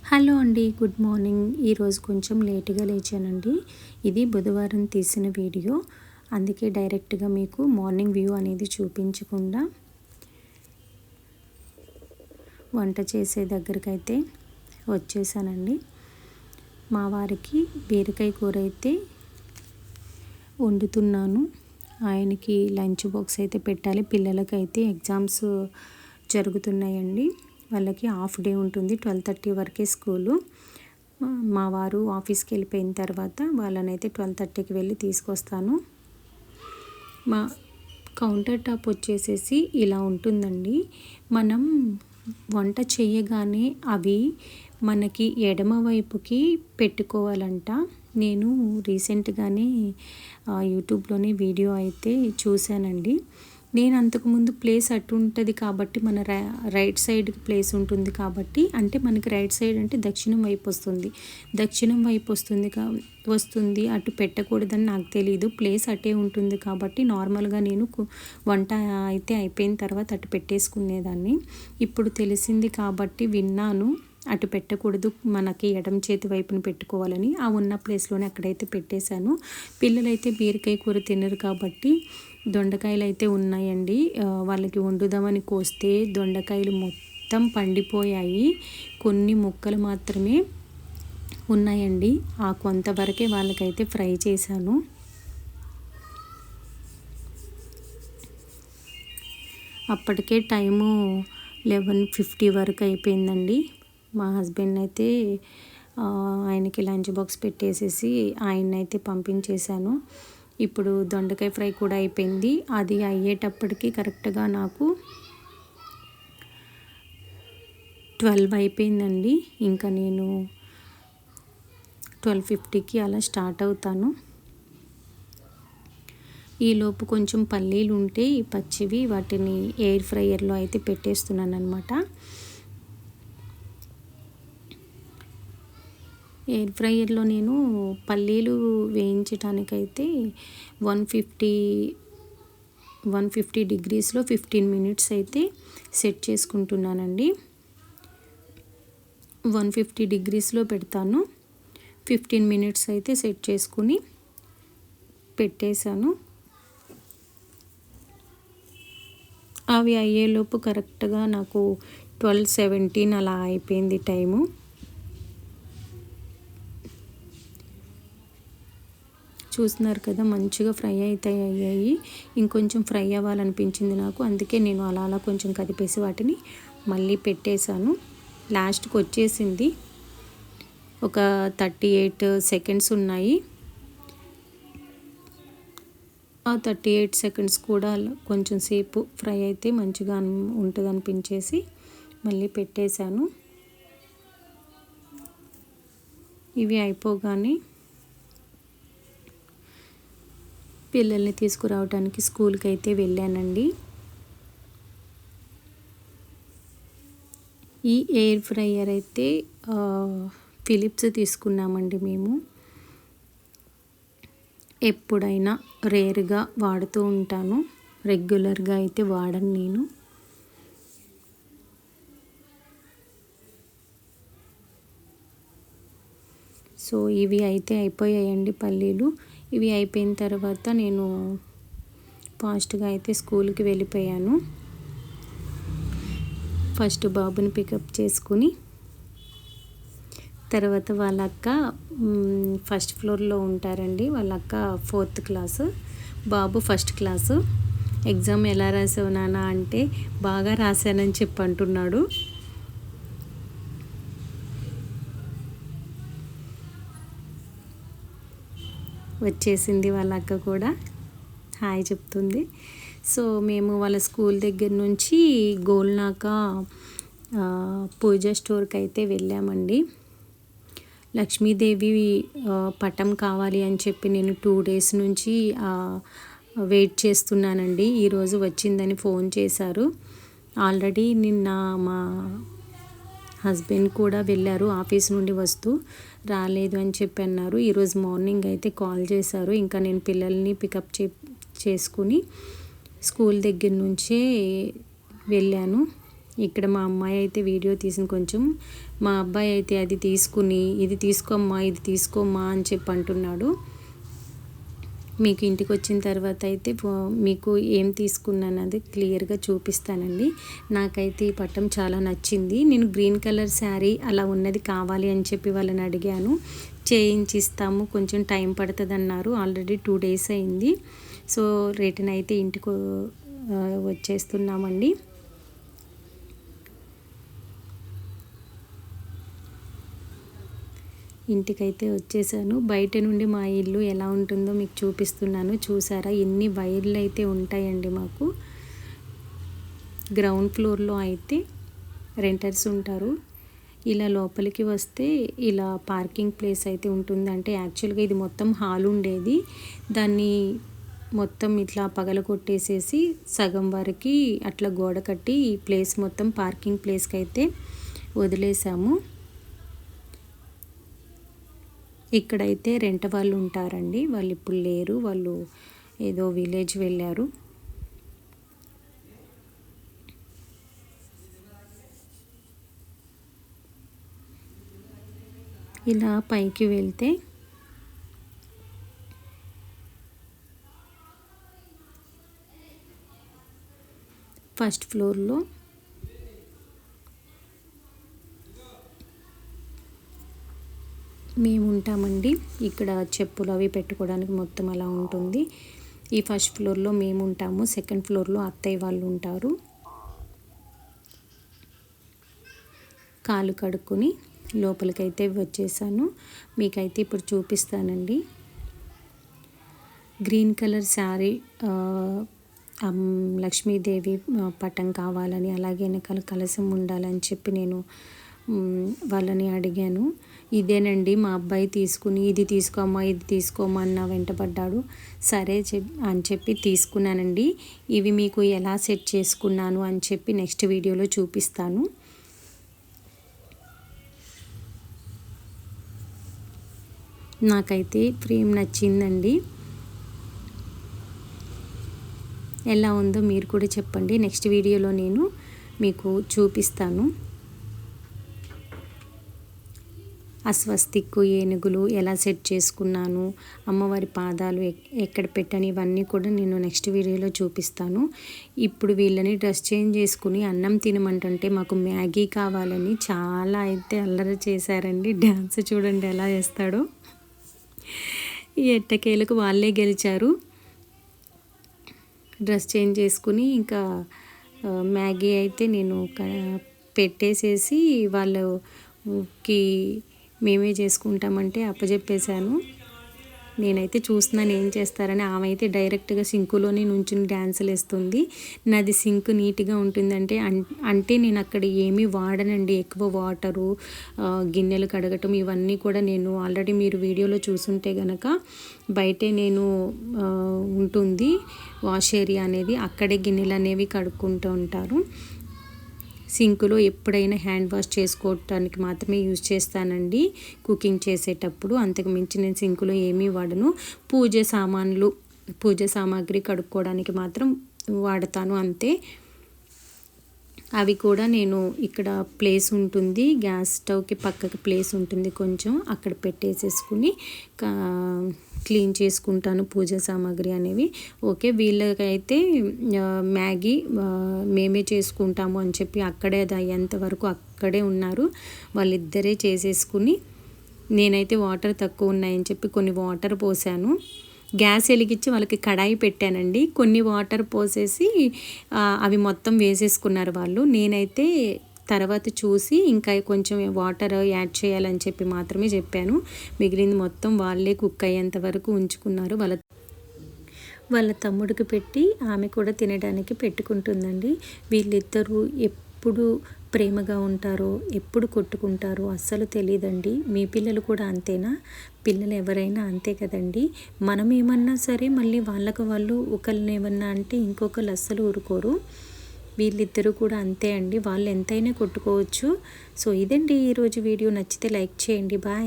Hello అండి, good morning. ఈరోజు కొంచెం లేటుగా లేచానండి. ఇది బుధవారం తీసిన వీడియో, అందుకే డైరెక్ట్గా మీకు మార్నింగ్ వ్యూ అనేది చూపించకుండా వంట చేసే దగ్గరకైతే వచ్చేసానండి. మా వారికి బీరకాయ కూర అయితే వండుతున్నాను. ఆయనకి లంచ్ బాక్స్ అయితే పెట్టాలి. పిల్లలకైతే ఎగ్జామ్స్ జరుగుతున్నాయండి. వాళ్ళకి హాఫ్ డే ఉంటుంది, 12:30 వరకే స్కూలు. మా వారు ఆఫీస్కి వెళ్ళిపోయిన తర్వాత వాళ్ళనైతే 12:30కి వెళ్ళి తీసుకొస్తాను. మా కౌంటర్ టాప్ వచ్చేసేసి ఇలా ఉంటుందండి. మనం వంట చేయగానే అవి మనకి ఎడమ వైపుకి పెట్టుకోవాలంట. నేను రీసెంట్గానే యూట్యూబ్లోనే వీడియో అయితే చూశానండి. నేను అంతకుముందు ప్లేస్ అటు ఉంటుంది కాబట్టి మన రైట్ సైడ్ ప్లేస్ ఉంటుంది కాబట్టి, అంటే మనకి రైట్ సైడ్ అంటే దక్షిణం వైపు వస్తుంది. దక్షిణం వైపు వస్తుంది అటు పెట్టకూడదని నాకు తెలీదు. ప్లేస్ అటే ఉంటుంది కాబట్టి నార్మల్గా నేను వంట అయితే అయిపోయిన తర్వాత అటు పెట్టేసుకునేదాన్ని. ఇప్పుడు తెలిసింది కాబట్టి విన్నాను అటు పెట్టకూడదు, మనకి ఎడమ చేతి వైపున పెట్టుకోవాలని. ఆ ఉన్న ప్లేస్లోనే అక్కడైతే పెట్టేశాను. పిల్లలైతే బీరకాయ కూర తినరు కాబట్టి దొండకాయలు అయితే ఉన్నాయండి. వాళ్ళకి వండుదామని కోస్తే దొండకాయలు మొత్తం పండిపోయాయి, కొన్ని ముక్కలు మాత్రమే ఉన్నాయండి. ఆ కొంతవరకే వాళ్ళకైతే ఫ్రై చేశాను. అప్పటికే టైము 11:50 వరకు అయిపోయిందండి. మా హస్బెండ్ అయితే ఆయనకి లంచ్ బాక్స్ పెట్టేసేసి ఆయన్నైతే పంపించేశాను. ఇప్పుడు దొండకాయ ఫ్రై కూడా అయిపోయింది. అది అయ్యేటప్పటికి కరెక్ట్గా నాకు 12 అయిపోయిందండి. ఇంకా నేను 12:50కి అలా స్టార్ట్ అవుతాను. ఈలోపు కొంచెం పల్లీలు ఉంటే పచ్చివి, వాటిని ఎయిర్ ఫ్రైయర్లో అయితే పెట్టేస్తున్నాను అనమాట. ఎయిర్ ఫ్రైయర్లో నేను పల్లీలు వేయించడానికైతే 150 డిగ్రీస్లో 15 మినిట్స్ అయితే సెట్ చేసుకుంటున్నానండి. 150 డిగ్రీస్లో పెడతాను. 15 మినిట్స్ అయితే సెట్ చేసుకుని పెట్టేశాను. అవి అయ్యేలోపు కరెక్ట్గా నాకు 12:17 అలా అయిపోయింది టైము. చూస్తున్నారు కదా, మంచిగా ఫ్రై అయితే అయ్యాయి. ఇంకొంచెం ఫ్రై అవ్వాలనిపించింది నాకు, అందుకే నేను అలా కొంచెం కదిపేసి వాటిని మళ్ళీ పెట్టేశాను. లాస్ట్కి వచ్చేసింది. ఒక 38 సెకండ్స్ ఉన్నాయి. ఆ 38 సెకండ్స్ కూడా కొంచెం సేపు ఫ్రై అయితే మంచిగా ఉంటుంది అనిపించేసి మళ్ళీ పెట్టేశాను. ఇవి అయిపోగానే పిల్లల్ని తీసుకురావడానికి స్కూల్కి అయితే వెళ్ళానండి. ఈ ఎయిర్ ఫ్రైయర్ అయితే ఫిలిప్స్ తీసుకున్నామండి మేము. ఎప్పుడైనా రేర్గా వాడుతూ ఉంటాను, రెగ్యులర్గా అయితే వాడను నేను. సో ఇవి అయితే అయిపోయాయండి పల్లీలు. ఇవి అయిపోయిన తర్వాత నేను ఫాస్ట్గా అయితే స్కూల్కి వెళ్ళిపోయాను. ఫస్ట్ బాబుని పికప్ చేసుకుని తర్వాత వాళ్ళ అక్క ఫస్ట్ ఫ్లోర్లో ఉంటారండి. వాళ్ళ అక్క 4th క్లాసు, బాబు 1st క్లాసు. ఎగ్జామ్ ఎలా రాసావు నాన్న అంటే బాగా రాశానని చెప్పి అంటున్నాడు. వచ్చేసింది వాళ్ళ అక్క కూడా, హాయ్ చెప్తుంది. సో మేము వాళ్ళ స్కూల్ దగ్గర నుంచి గోల్నాక పూజ స్టోర్కి అయితే వెళ్ళామండి. లక్ష్మీదేవి పటం కావాలి అని చెప్పి నేను 2 డేస్ నుంచి వెయిట్ చేస్తున్నానండి. ఈరోజు వచ్చిందని ఫోన్ చేశారు. ఆల్రెడీ నిన్న మా హస్బెండ్ కూడా వెళ్ళారు, ఆఫీస్ నుండి వస్తూ రాలేదు అని చెప్పి అన్నారు. ఈరోజు మార్నింగ్ అయితే కాల్ చేశారు. ఇంకా నేను పిల్లల్ని పికప్ చేసుకుని స్కూల్ దగ్గర నుంచే వెళ్ళాను. ఇక్కడ మా అమ్మాయి అయితే వీడియో తీసిన కొంచెం, మా అబ్బాయి అయితే అది తీసుకుని ఇది తీసుకోమ్మా ఇది తీసుకోమ్మా అని చెప్పి అంటున్నాడు. మీకు ఇంటికి వచ్చిన తర్వాత అయితే మీకు ఏం తీసుకున్నాను అది క్లియర్గా చూపిస్తానండి. నాకైతే ఈ పట్టం చాలా నచ్చింది. నేను గ్రీన్ కలర్ శారీ అలా ఉన్నది కావాలి అని చెప్పి వాళ్ళని అడిగాను. చేయించిస్తాము, కొంచెం టైం పడుతుంది అన్నారు. ఆల్రెడీ 2 days అయింది. సో రిటర్న్ అయితే ఇంటికి వచ్చేస్తున్నామండి. ఇంటికైతే వచ్చేసాను. బయట నుండి మా ఇల్లు ఎలా ఉంటుందో మీకు చూపిస్తున్నాను. చూసారా ఎన్ని వైర్లు అయితే ఉంటాయండి మాకు. గ్రౌండ్ ఫ్లోర్లో అయితే రెంటర్స్ ఉంటారు. ఇలా లోపలికి వస్తే ఇలా పార్కింగ్ ప్లేస్ అయితే ఉంటుంది. అంటే యాక్చువల్గా ఇది మొత్తం హాల్ ఉండేది, దాన్ని మొత్తం ఇట్లా పగలగొట్టేసేసి సగం వరకు అట్లా గోడ కట్టి ఈ ప్లేస్ మొత్తం పార్కింగ్ ప్లేస్కి అయితే వదిలేసాము. ఇక్కడైతే రెంట్ వాళ్ళు ఉంటారండి, వాళ్ళు ఇప్పుడు లేరు, వాళ్ళు ఏదో విలేజ్ వెళ్ళారు. ఇలా పైకి వెళ్తే ఫస్ట్ ఫ్లోర్లో మేము ఉంటామండి. ఇక్కడ చెప్పులు అవి పెట్టుకోవడానికి మొత్తం అలా ఉంటుంది. ఈ ఫస్ట్ ఫ్లోర్లో మేము ఉంటాము, సెకండ్ ఫ్లోర్లో అత్తయ్య వాళ్ళు ఉంటారు. కాలు కడుక్కొని లోపలికైతే వచ్చేసాను. మీకైతే ఇప్పుడు చూపిస్తానండి. గ్రీన్ కలర్ శారీ లక్ష్మీదేవి పటం కావాలని, అలాగే వెనకాల కలశం ఉండాలని చెప్పి నేను వాళ్ళని అడిగాను. ఇదేనండి మా అబ్బాయి తీసుకుని ఇది తీసుకోమ్మా ఇది తీసుకోమ్మా అన్న వెంటపడ్డాడు. సరే అని చెప్పి తీసుకున్నానండి. ఇవి మీకు ఎలా సెట్ చేసుకున్నాను అని చెప్పి నెక్స్ట్ వీడియోలో చూపిస్తాను. నాకైతే ఫ్రేమ్ నచ్చిందండి. ఎలా ఉందో మీరు కూడా చెప్పండి. నెక్స్ట్ వీడియోలో నేను మీకు చూపిస్తాను. అస్వస్తిక్ ఏనుగులు ఎలా సెట్ చేసుకున్నాను, అమ్మవారి పాదాలు ఎక్కడ పెట్టాను, ఇవన్నీ కూడా నేను నెక్స్ట్ వీడియోలో చూపిస్తాను. ఇప్పుడు వీళ్ళని డ్రెస్ చేంజ్ చేసుకుని అన్నం తినమంటుంటే మాకు మ్యాగీ కావాలని చాలా అయితే అల్లరి చేశారండి. డ్యాన్స్ చూడండి ఎలా చేస్తాడో. ఈ ఎట్టకేలకు వాళ్ళే గెలిచారు. డ్రెస్ చేంజ్ చేసుకుని ఇంకా మ్యాగీ అయితే నేను పెట్టేసేసి వాళ్ళకి మేమే చేసుకుంటామంటే అప్పచెప్పేశాను. నేనైతే చూస్తున్నాను ఏం చేస్తారని. ఆమె అయితే డైరెక్ట్గా సింకులోనే నుంచుని డ్యాన్సులు వేస్తుంది. నాది సింక్ నీట్గా ఉంటుందంటే అంటే నేను అక్కడ ఏమీ వాడనండి. ఎక్కువ వాటరు, గిన్నెలు కడగటం ఇవన్నీ కూడా నేను ఆల్రెడీ మీరు వీడియోలో చూసుంటే గనక బయటే నేను ఉంటుంది వాష్ ఏరియా అనేది, అక్కడే గిన్నెలు అనేవి కడుక్కుంటూ ఉంటారు. సింకులో ఎప్పుడైనా హ్యాండ్ వాష్ చేసుకోవటానికి మాత్రమే యూజ్ చేస్తానండి కుకింగ్ చేసేటప్పుడు. అంతకు మించి నేను సింకులో ఏమీ వాడను. పూజ సామాగ్రి కడుక్కోవడానికి మాత్రం వాడతాను అంతే. అవి కూడా నేను ఇక్కడ ప్లేస్ ఉంటుంది, గ్యాస్ స్టవ్కి పక్కకి ప్లేస్ ఉంటుంది కొంచెం, అక్కడ పెట్టేసేసుకుని క్లీన్ చేసుకుంటాను పూజ సామాగ్రి అనేవి. ఓకే, వీళ్ళకైతే మ్యాగీ మేమే చేసుకుంటాము అని చెప్పి అక్కడే అది అయ్యేంత వరకు అక్కడే ఉన్నారు. వాళ్ళిద్దరే చేసేసుకుని, నేనైతే వాటర్ తక్కువ ఉన్నాయని చెప్పి కొన్ని వాటర్ పోసాను. గ్యాస్ వెలిగించి వాళ్ళకి కడాయి పెట్టానండి. కొన్ని వాటర్ పోసేసి అవి మొత్తం వేసేసుకున్నారు వాళ్ళు. నేనైతే తర్వాత చూసి ఇంకా కొంచెం వాటర్ యాడ్ చేయాలని చెప్పి మాత్రమే చెప్పాను. మిగిలింది మొత్తం వాళ్ళే కుక్ అయ్యేంత వరకు ఉంచుకున్నారు. వాళ్ళ తమ్ముడికి పెట్టి ఆమె కూడా తినడానికి పెట్టుకుంటుందండి. వీళ్ళిద్దరూ ఎప్పుడు ప్రేమగా ఉంటారో, ఎప్పుడు కొట్టుకుంటారో అస్సలు తెలియదండి. మీ పిల్లలు కూడా అంతేనా? పిల్లలు ఎవరైనా అంతే కదండి. మనం ఏమన్నా సరే మళ్ళీ వాళ్ళకు వాళ్ళు ఒకరిని ఏమన్నా అంటే ఇంకొకరు అస్సలు ఊరుకోరు. వీళ్ళిద్దరూ కూడా అంతే అండి. వాళ్ళు ఎంతైనా కొట్టుకోవచ్చు. సో ఇదండి ఈరోజు వీడియో. నచ్చితే లైక్ చేయండి. బాయ్.